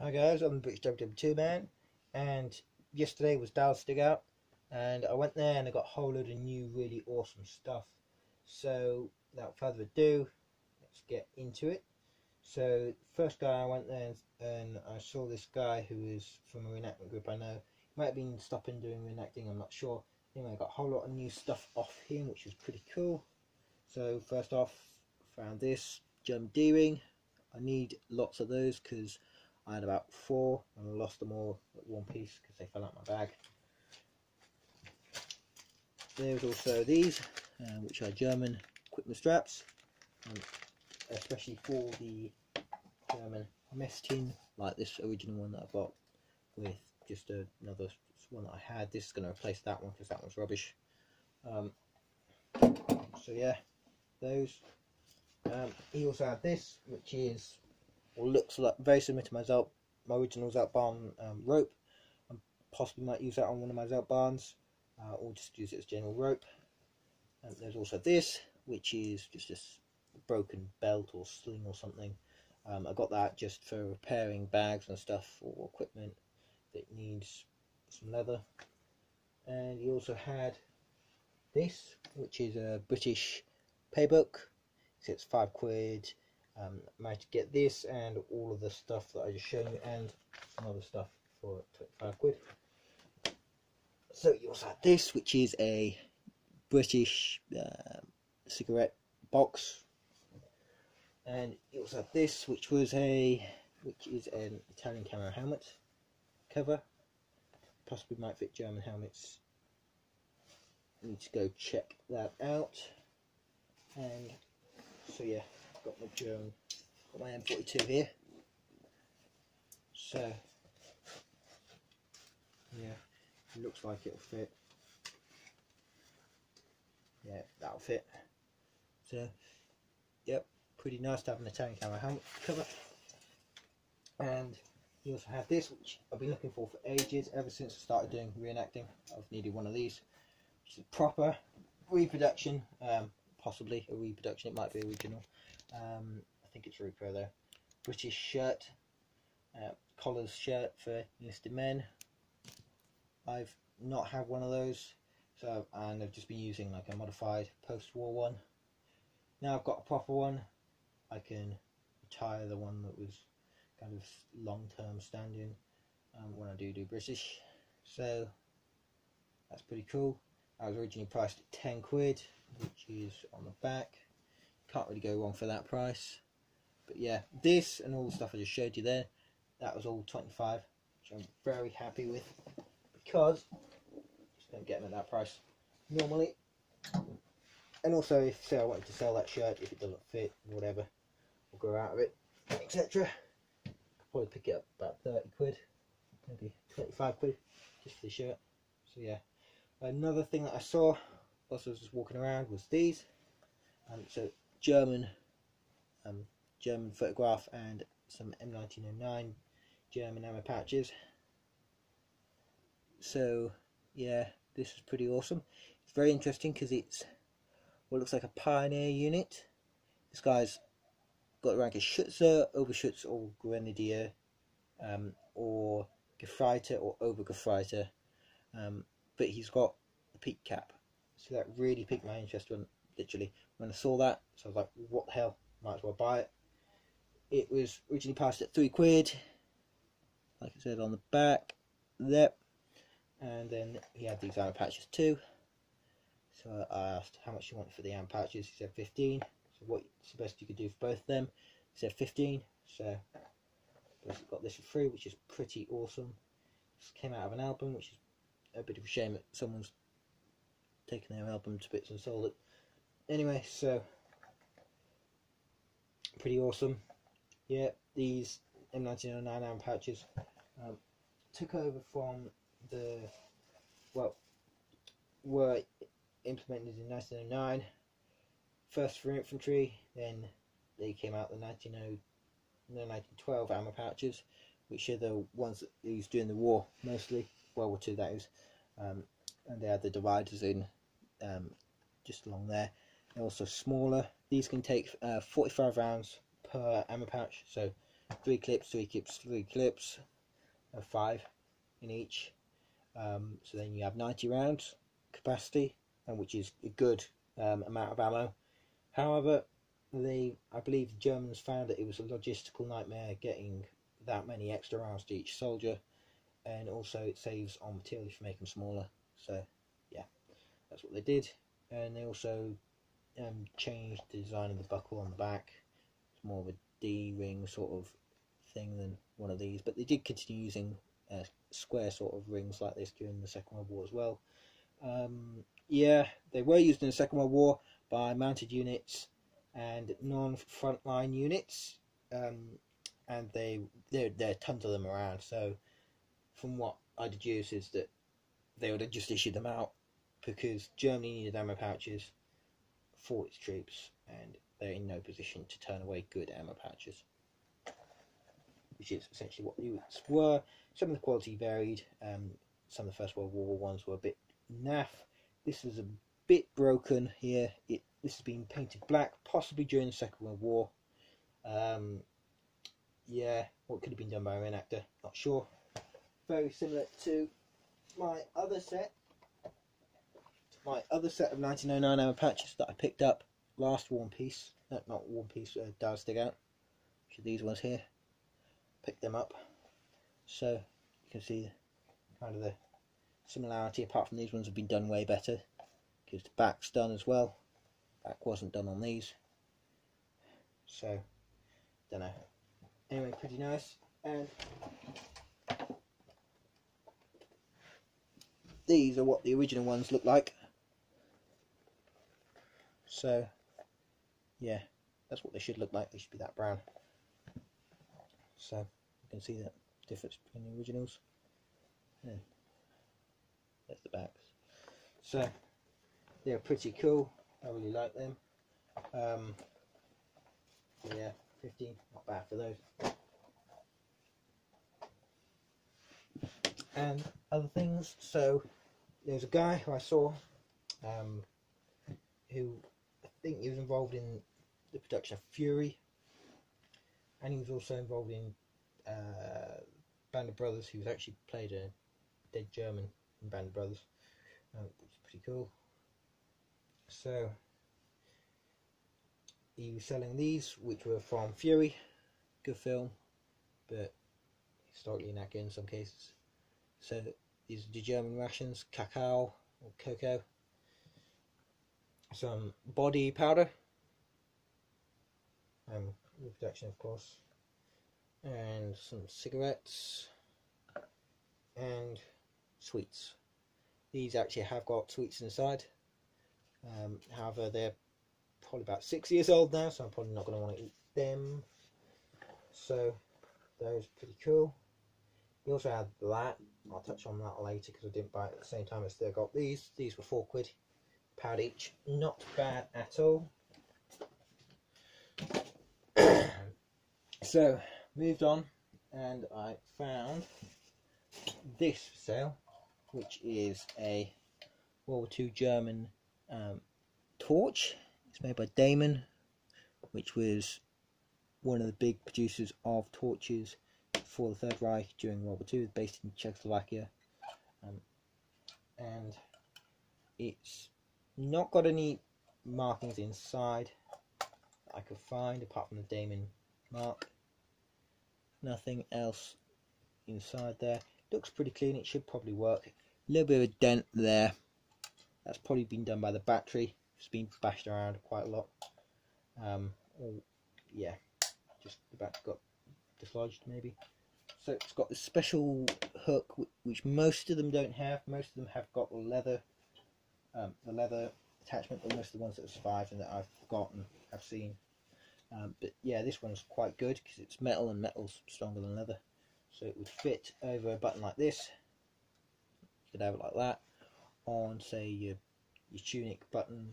Hi guys, I'm the British WW2 man, and yesterday was Dallas Dig Out, and I went there and I got a whole load of new, really awesome stuff. So, without further ado, let's get into it. So, first guy I went there and I saw this guy who is from a reenactment group I know. He might have been stopping doing reenacting, I'm not sure. Anyway, I got a whole lot of new stuff off him, which was pretty cool. So, first off, found this German D-ring. I need lots of those because I had about 4 and I lost them all at one piece because they fell out my bag. There's also these, which are German equipment straps, especially for the German mess tin, like this original one that I got with just another one that I had. This is going to replace that one because that one's rubbish. So yeah, those. He also had this, which is, or looks like very similar to my original Zeltbahn rope. I possibly might use that on one of my Zeltbahns, or just use it as general rope. And there's also this, which is just a broken belt or sling or something. I got that just for repairing bags and stuff or equipment that needs some leather. And he also had this, which is a British paybook. It's £5. Managed to get this and all of the stuff that I just showed you and some other stuff for £25. So you also had this, which is a British cigarette box, and you also had this, which is an Italian camo helmet cover. Possibly might fit German helmets. I need to go check that out. And so yeah, got my M42 here. So yeah, it looks like it'll fit. Yeah, that'll fit. So yep, pretty nice to have an Italian camo helmet cover. And you also have this, which I've been looking for ages, ever since I started doing reenacting. I've needed one of these, which is a proper reproduction, possibly a reproduction, it might be original. I think it's repro though. British shirt, collars shirt for enlisted men. I've not had one of those, and I've just been using like a modified post-war one. Now I've got a proper one. I can retire the one that was kind of long-term standing when I do British. So that's pretty cool. I was originally priced at £10, which is on the back. Can't really go wrong for that price. But yeah, this and all the stuff I just showed you there, that was all £25, which I'm very happy with, because just don't get them at that price normally. And also, if say I wanted to sell that shirt, if it doesn't fit, whatever, or go out of it, etc., I could probably pick it up about £30, maybe £25 just for the shirt. So yeah, another thing that I saw whilst I was just walking around was these. So German photograph and some M1909 German ammo pouches. So yeah, this is pretty awesome. It's very interesting because it's what looks like a pioneer unit. This guy's got the rank of Schütze, Oberschütze, or Grenadier, or Gefreiter or Obergefreiter, but he's got the peak cap. So that really piqued my interest literally when I saw that. So I was like, what the hell, might as well buy it. It was originally priced at £3, like I said on the back there. And then he had these ammo patches too. So I asked how much you wanted for the ammo patches. He said 15. So what's the best you could do for both of them? He said 15. So I got this for free, which is pretty awesome. This came out of an album, which is a bit of a shame that someone's taken their album to bits and sold it. Anyway, so pretty awesome. Yeah, these M1909 ammo pouches took over from were implemented in 1909, first for infantry, then they came out the 1912 ammo pouches, which are the ones that they used during the war, mostly World War II that is, and they had the dividers in just along there. They're also smaller. These can take 45 rounds per ammo pouch, so 3 clips, 3 clips, 3 clips, 5 in each. So then you have 90 rounds capacity, and which is a good amount of ammo. However, I believe the Germans found that it was a logistical nightmare getting that many extra rounds to each soldier, and also it saves on material if you make them smaller. So yeah, that's what they did. And they also changed the design of the buckle on the back. It's more of a D-ring sort of thing than one of these, but they did continue using square sort of rings like this during the Second World War as well. Yeah, they were used in the Second World War by mounted units and non-frontline units, and there are tons of them around. So from what I deduce is that they would have just issued them out because Germany needed ammo pouches for its troops, and they're in no position to turn away good ammo pouches, which is essentially what the units were. Some of the quality varied. Some of the First World War ones were a bit naff. This was a bit broken here. This has been painted black, possibly during the Second World War. Yeah, what could have been done by a reenactor, not sure. Very similar to my other set. Of 1909 ammo patches that I picked up last War and Peace. No, not War and Peace, Dallas Dig Out. Which are these ones here. Picked them up. So you can see kind of the similarity, apart from these ones have been done way better. Because the back's done as well. Back wasn't done on these. So, don't know. Anyway, pretty nice. And these are what the original ones look like. So, yeah, that's what they should look like. They should be that brown. So, you can see the difference between the originals. Yeah. That's the backs. So, they're pretty cool. I really like them. Yeah, 15, not bad for those. And other things. So, there's a guy who I saw who I think he was involved in the production of Fury, and he was also involved in Band of Brothers. He was actually played a dead German in Band of Brothers, which is pretty cool. So he was selling these, which were from Fury, good film, but historically inaccurate in some cases. So these are the German rations, cacao or cocoa, some body powder, reproduction of course, and some cigarettes and sweets. These actually have got sweets inside. However, they're probably about 6 years old now, so I'm probably not going to want to eat them. So those are pretty cool. We also had that. I'll touch on that later because I didn't buy it at the same time as they got these. These were £4, £1 each. Not bad at all. So moved on, and I found this for sale, which is a World War II German torch. It's made by Damon, which was one of the big producers of torches for the Third Reich during World War II, based in Czechoslovakia. And it's not got any markings inside that I could find, apart from the Damon mark. Nothing else inside there. Looks pretty clean, it should probably work. A little bit of a dent there. That's probably been done by the battery. It's been bashed around quite a lot. Yeah, just the battery got dislodged maybe. So it's got this special hook which most of them don't have. Most of them have got the leather attachment, but most of the ones that have survived and that I've got and have seen. But yeah, this one's quite good because it's metal, and metal's stronger than leather. So it would fit over a button like this. You could have it like that on, say, your tunic button,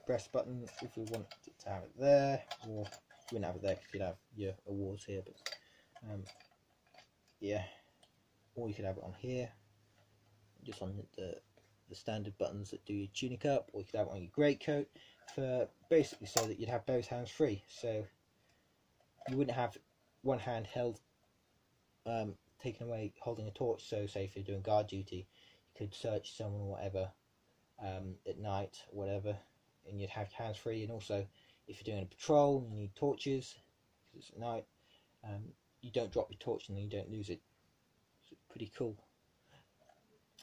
breast button, if you want to have it there, or you wouldn't have it there because you'd have your awards here, but yeah, or you could have it on here, just on the standard buttons that do your tunic up, or you could have it on your greatcoat, for basically so that you'd have both hands free, so you wouldn't have one hand held, taken away holding a torch. So say if you're doing guard duty, you could search someone or whatever at night or whatever, and you'd have hands free. And also if you're doing a patrol and you need torches because it's at night, you don't drop your torch and then you don't lose it. So it's pretty cool.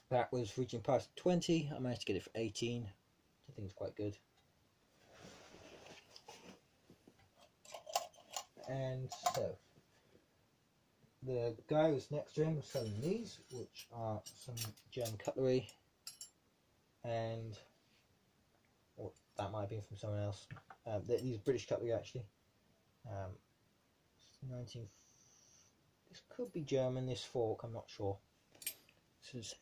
That was originally priced at 20. I managed to get it for 18. I think it's quite good. And so the guy who's next to him was selling these, which are some German cutlery, and or that might have been from someone else. These are British cutlery actually. 19. This could be German. This fork, I'm not sure. This is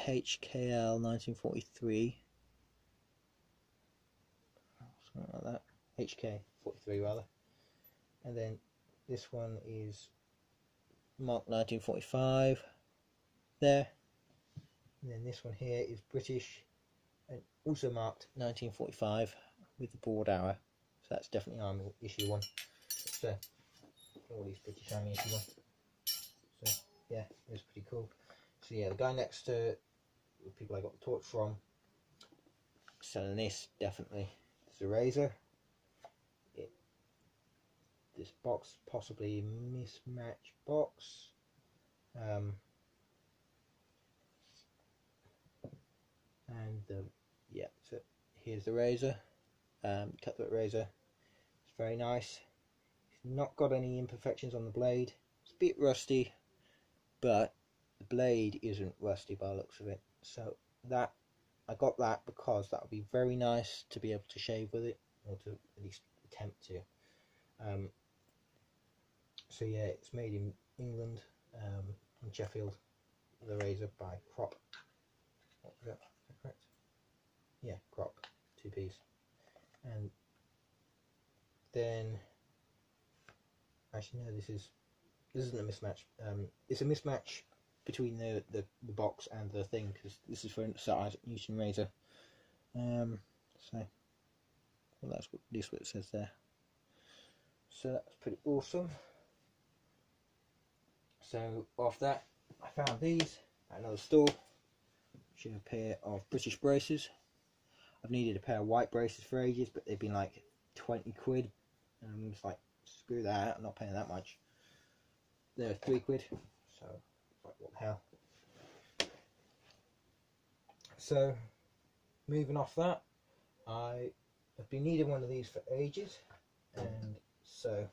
HKL 1943. Something like that. HK 43 rather. And then this one is marked 1945 there. And then this one here is British and also marked 1945 with the broad arrow. So that's definitely Army issue one. So all these British Army issue one. So yeah, it was pretty cool. So yeah, the guy next to the people I got the torch from selling this, definitely. It's a razor. This box, possibly a mismatch box. And yeah, so here's the razor, cutlet razor. It's very nice. It's not got any imperfections on the blade. It's a bit rusty, but the blade isn't rusty by the looks of it. So that I got that because that would be very nice to be able to shave with it, or to at least attempt to. So yeah, it's made in England, in Sheffield, the razor by Crop. What was that? Is that correct? Yeah, Crop, 2 P's. And then, actually no, this isn't a mismatch. It's a mismatch between the box and the thing, because this is for Sir Isaac Newton razor. So, well, that's what it says there. So that's pretty awesome. So after that, I found these at another store, which are a pair of British braces. I've needed a pair of white braces for ages, but they've been like 20 quid, and I'm just like, screw that, I'm not paying that much. They're 3 quid, so like, what the hell. So moving off that, I have been needing one of these for ages, and so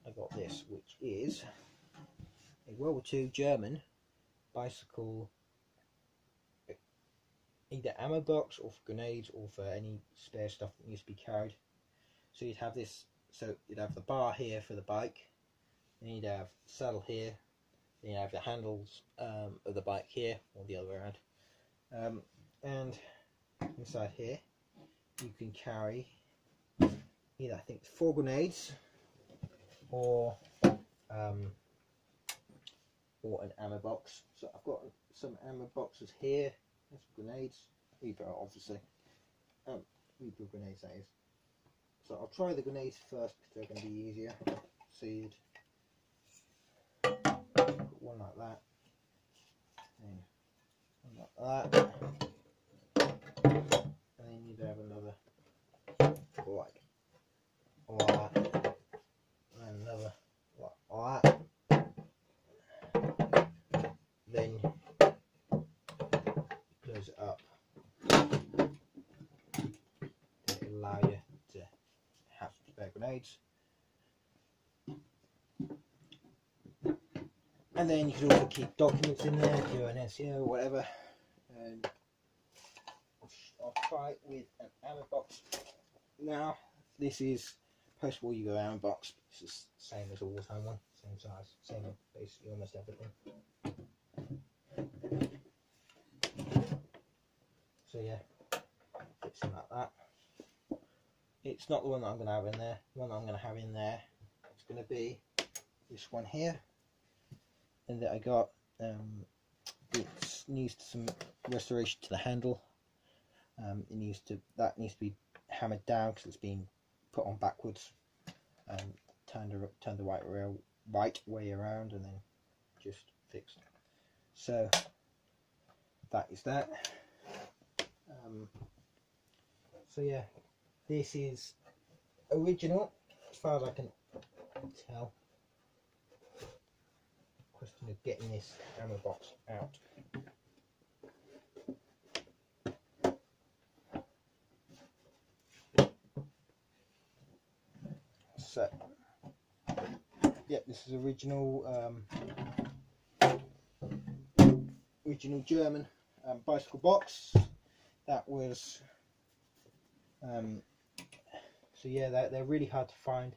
I got this, which is a World War II German bicycle, either ammo box or for grenades or for any spare stuff that needs to be carried. So you'd have this, so you'd have the bar here for the bike, and you'd have the saddle here, then you have the handles of the bike here, or the other way around. And inside here you can carry either, I think, 4 grenades or an ammo box. So I've got some ammo boxes here. There's some grenades, rebuild obviously, rebuild grenades that is. So I'll try the grenades first because they're going to be easier. So you'd put one like that, and one like that, and then you'd have another like that, and another like that. Then close it up. It'll allow you to have spare grenades. And then you can also keep documents in there, do an NCO or whatever. And I'll try it with an ammo box. Now, this is post-war Yugo ammo box. This is the same as a wartime one, same size, same basically almost everything. So yeah, fits in like that. It's not the one that I'm going to have in there. The one that I'm going to have in there is going to be this one here, and that I got. It needs some restoration to the handle. That needs to be hammered down because it's been put on backwards, turn the right way around and then just fixed. So that is that. So yeah, this is original as far as I can tell. Question of getting this ammo box out. So yeah, this is original German bicycle box. That was so yeah, they're really hard to find.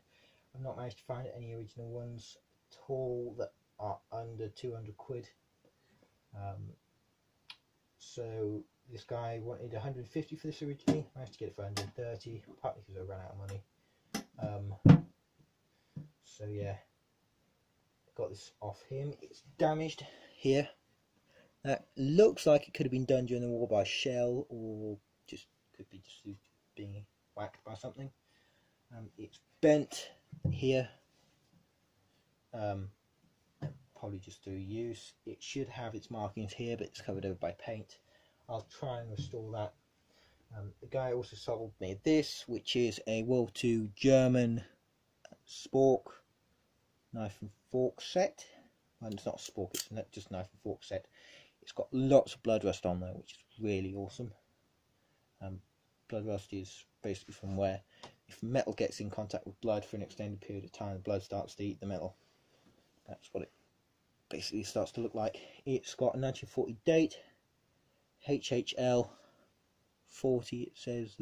I've not managed to find any original ones at all that are under 200 quid. So this guy wanted 150 for this originally. I managed to get it for 130, partly because I ran out of money. So yeah, got this off him. It's damaged here. That looks like it could have been done during the war by shell, or just could be just being whacked by something. It's bent here, probably just through use. It should have its markings here, but it's covered over by paint. I'll try and restore that. The guy also sold me this, which is a World War II German spork knife and fork set. Well, it's not a spork, it's just knife and fork set. It's got lots of blood rust on there, which is really awesome. Blood rust is basically from where if metal gets in contact with blood for an extended period of time, the blood starts to eat the metal. That's what it basically starts to look like. It's got a 1940 date, HHL 40 it says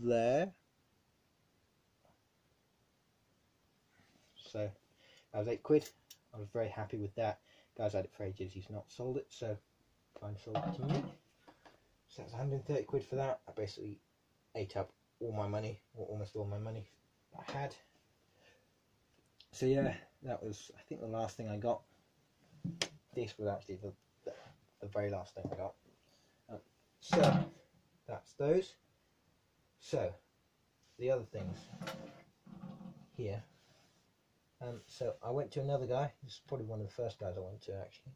there. So that was £8. I was very happy with that. Guy's had it for ages, he's not sold it, so kind of sold it to me. So that's 130 quid for that. I basically ate up all my money, or almost all my money I had. So yeah, that was, I think, the last thing I got. This was actually the very last thing I got. So that's those. So the other things here. So I went to another guy. This is probably one of the first guys I went to actually,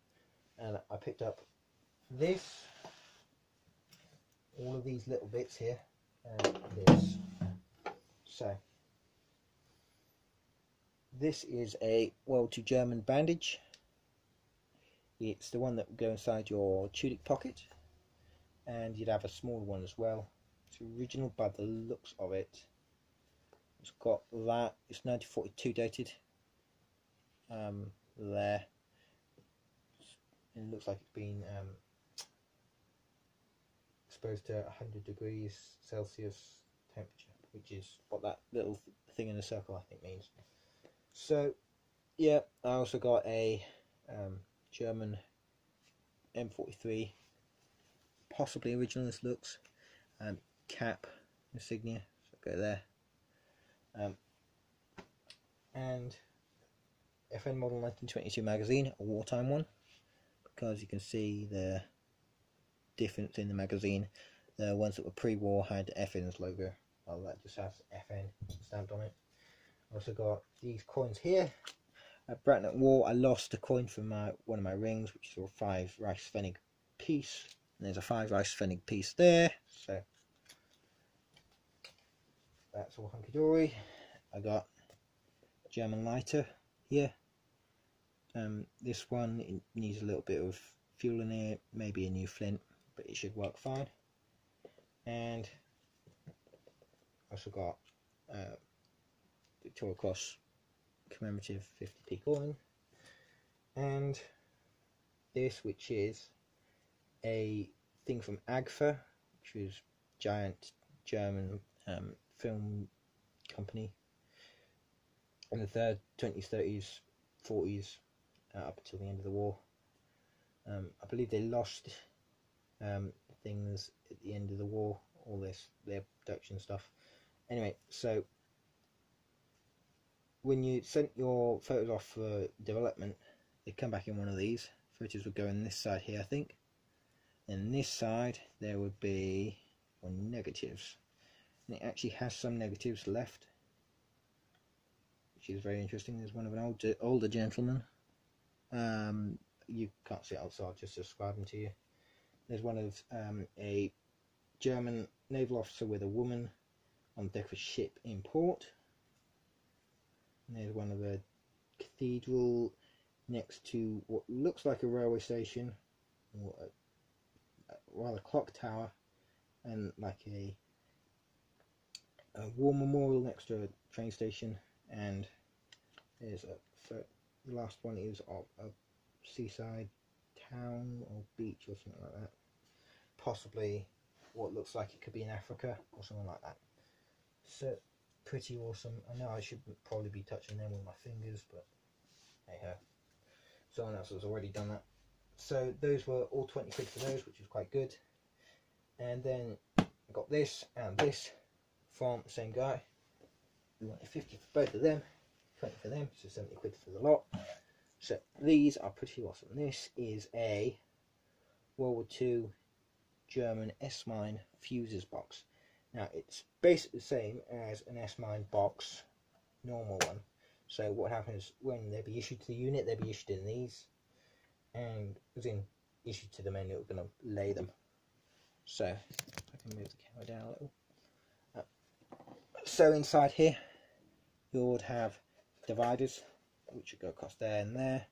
and I picked up this, all of these little bits here, and this. So this is a World War II German bandage. It's the one that would go inside your tunic pocket, and you'd have a smaller one as well. It's original by the looks of it. It's got that. It's 1942 dated. There. It looks like it's been exposed to 100 degrees Celsius temperature, which is what that little thing in the circle I think means. So yeah, I also got a German M43, possibly original this looks, cap insignia, so go there, and FN model 1922 magazine, a wartime one, because you can see the difference in the magazine. The ones that were pre-war had FN's logo, well that just has FN stamped on it. I also got these coins here. At Bracknell War I lost a coin from one of my rings, which is a 5 Reichspfennig piece, and there's a 5 Reichspfennig piece there, so that's all hunky-dory. I got German lighter here. This one, it needs a little bit of fuel in it, maybe a new flint, but it should work fine. And I also got Victoria Cross commemorative 50p coin, and this, which is a thing from Agfa, which was giant German film company in the 20s, 30s, 40s, up until the end of the war. I believe they lost things at the end of the war, all their production stuff. Anyway, so when you sent your photos off for development, they come back in one of these. Photos would go in this side here, I think. And this side there would be negatives, and it actually has some negatives left, which is very interesting. There's one of an older gentleman. You can't see it outside, I'll just describe him to you. There's one of a German naval officer with a woman on deck of a ship in port. And there's one of a cathedral next to what looks like a railway station, or a rather clock tower, and like a war memorial next to a train station. And there's the last one is of a seaside town or beach or something like that, possibly what looks like it could be in Africa or something like that. So pretty awesome. I know I should probably be touching them with my fingers, but hey ho, someone else has already done that. So those were all 20 quid for those, which was quite good. And then I got this and this from the same guy. We wanted 50 for both of them, 20 for them, so 70 quid for the lot. So these are pretty awesome. This is a World War II German S-Mine fuses box. Now it's basically the same as an S-Mine box, normal one. So what happens when they be issued to the unit, they'll be issued in these, and as in issued to the men who are going to lay them. So if I can move the camera down a little. So inside here you would have dividers which would go across there and there.